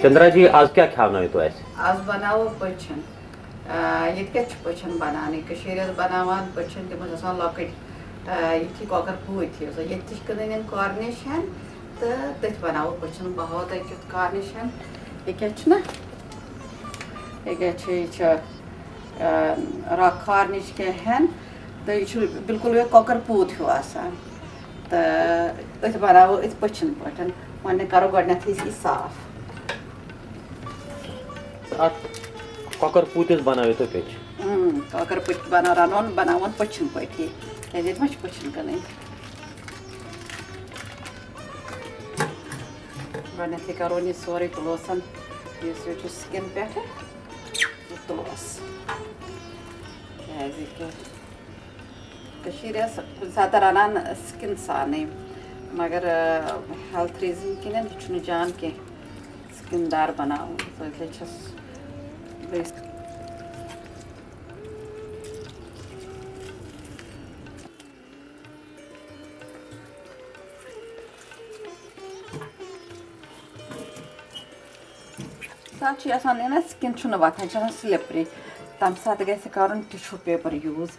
चंद्रा जी आज क्या खाना तो ऐसे आज बनाओ पछन ये पछन बनाने बनावान पछन तम लकट ये कॉकर पूत ये कन कॉर्निश तो तथ बनाओ पछन बहुत कॉर्निश ये क्या रॉक कॉर्निश क्या तो यह बिल्कुल कॉकर पूत हिू तो अथ बनाओ पछन पे वन करो गो साफ कॉकर पूतिस बनाओ तो पे कॉकर पुत बना रन बनावन पछन पे क्या पछन कन गो करो यह सोरे तुलोसन स्किन पे तुलोस कुछ सात रनान स्किन साने मगर हेल्थ रीजन किन जान के स्किन दार बनाओ तो इसलिए स्किन वथान स्लिपरी तम सात ग टिश्यू पेपर यूज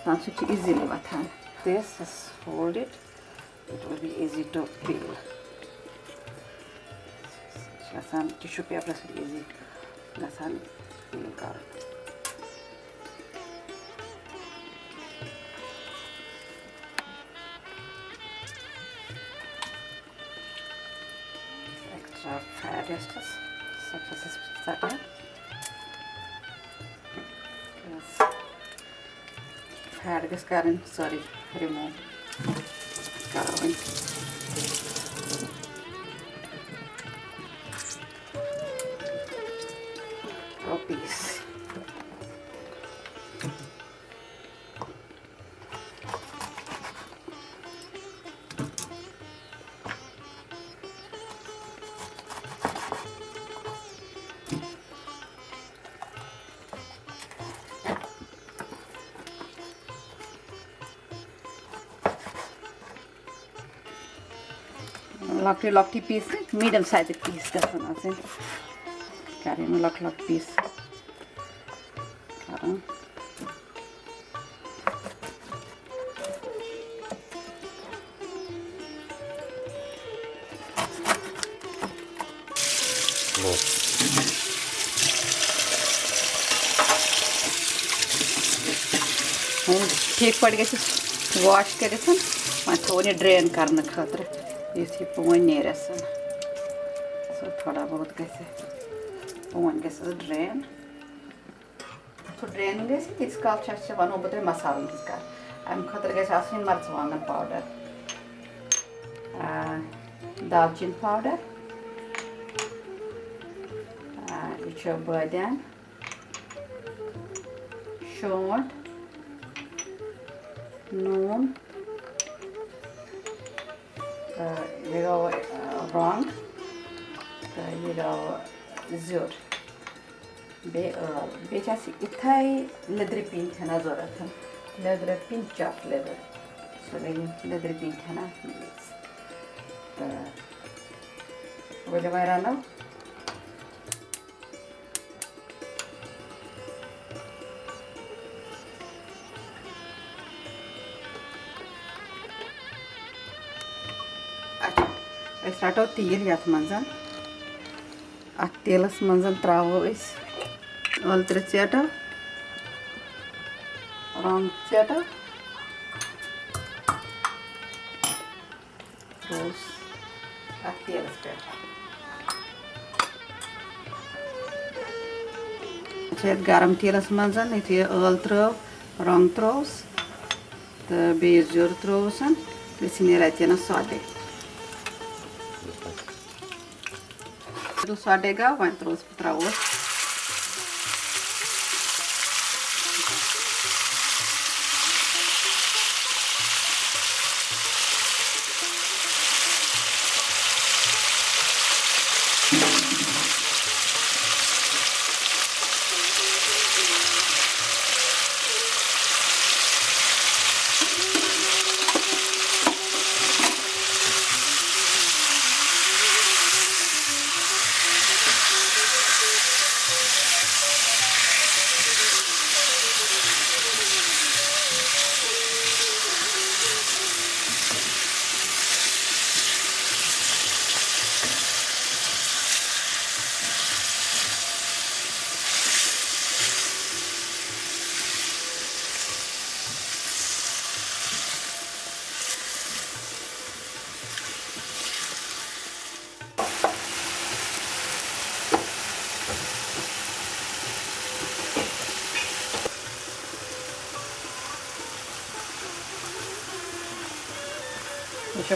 तम इजीली वथान this hold it will be easy to peel tissue paper easy गसान पील कर एक्स्ट्रा फैट सटा फैट गस कर सॉरी रिमूव कर पीस लॉकटी पीस मीडियम साइज पीस गसन कर लॉक पीस कर ठीक पे गो वाश कर थोन यह ड्रेन करने खतर युथ यह पोन नेरस सो थोड़ा बहुत पोन गस ड्रेन ड्रेन गीस काल वनो बह तुम मसालन हज कत अम खतर गई मर्चवांगन पाउडर दालचीन पाउडर यह बादाम शोंठ नून यह गो रंग तो यह गो जुर बे इथे लेदर पिंक हना जरूरत लेदर पिंच ऑफ लेदर सो गई लेदर पिंक हना तो वो रनो रटो तेल ये मज तेलस मज त्रो अलत्र चेट रंग चेट रोस तेलस पे गरम तेलस मज यु यल त्रो रंग त्रोस तो बे जुर त्रोस रेन सौटे सौटेगा वन त्रोस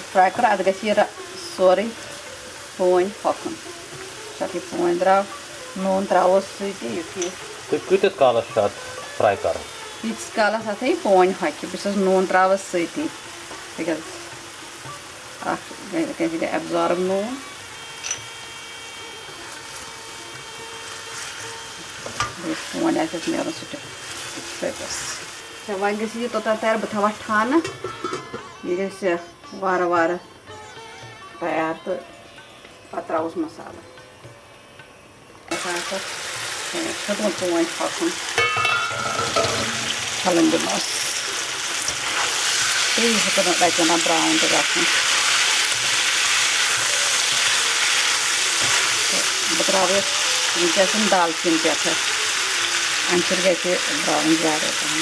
फ्राई कर अत गई सोरे पोन हकन ये पोन द्राव नून त्रो सी युथी तो कूतिस कालस फ्राई कर यीस कालस अत पोन हक बस नून त्रो सी तक एब्जॉर्ब नून पोन आस नीर सह वन गई तोत तैयार बह थवा ठान यह गई वार वार तैयार तो पे त्रोस मसाला छोटम पोन हकन छलन दिमस हेकन रचना ब्राउन तो गन बह त्रा वस दालचीन पे अम गई ब्राउन ज़्यादा पहन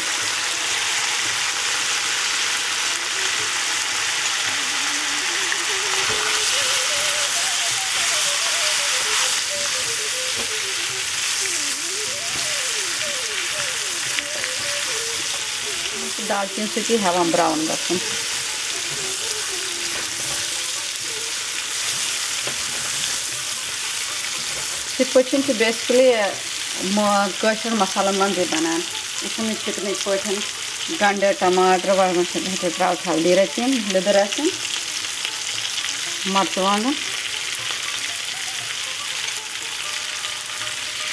दालचीन सी हेवान ब्राउन गन पे बेसिकली कशर मसालन मन बनान यह चिकन पे गंड टमाटर त्रो हल्दी रचन लिदर रचन मर्चवांगन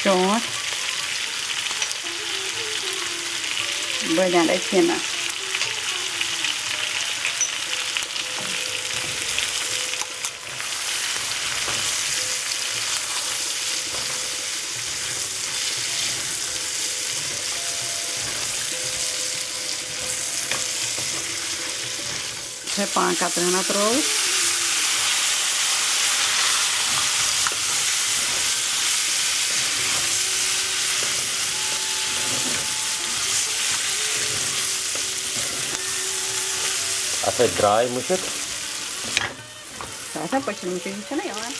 शोंठ बड़िया रचना पान कतरना त्रो अत ड्राई मुशिक पचन मुशिक ना यान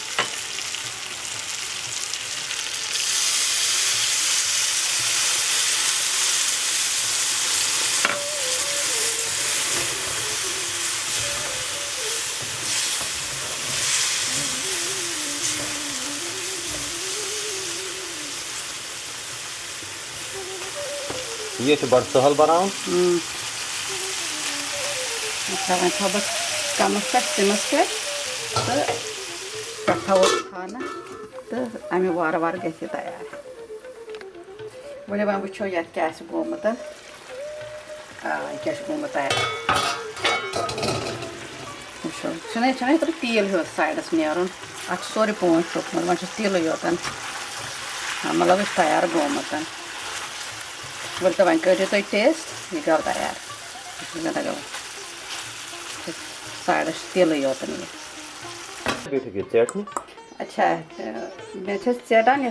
ये बड़ सहल बनाओ अच्छा वन थो बस कमस पे सिमस पे तो थो खाना तो अमे वार वार गि तैयार वो वन वो ये क्या गोमुत क्या गोमुत तैयार वो तो तेल हो साइडस नीर अत सोरे पोन चुकमुत वन तेल योतन मतलब यह तैयार गोमुत वो तो वन करो तुम टेस्ट यह गो तैयार गो साइडस तेल योतन चटनी अच्छा मे ेटान ये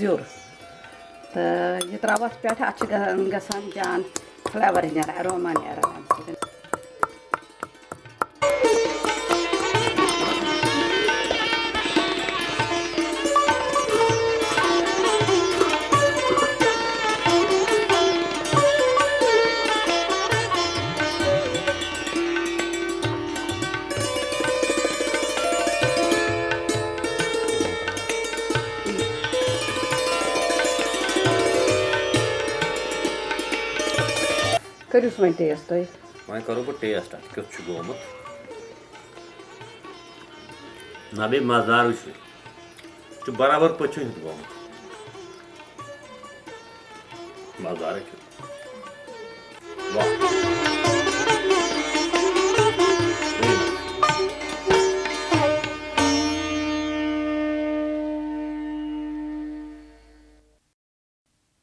जुर तो यह त्रा पे अत गसान जान फ्लेवर नान अरोमा नान करूस वो टेस्ट तुम वह करो बह टेस्ट क्युत गोमुत ना बे मजेदार बराबर पचन गोमुत मजेदार वाह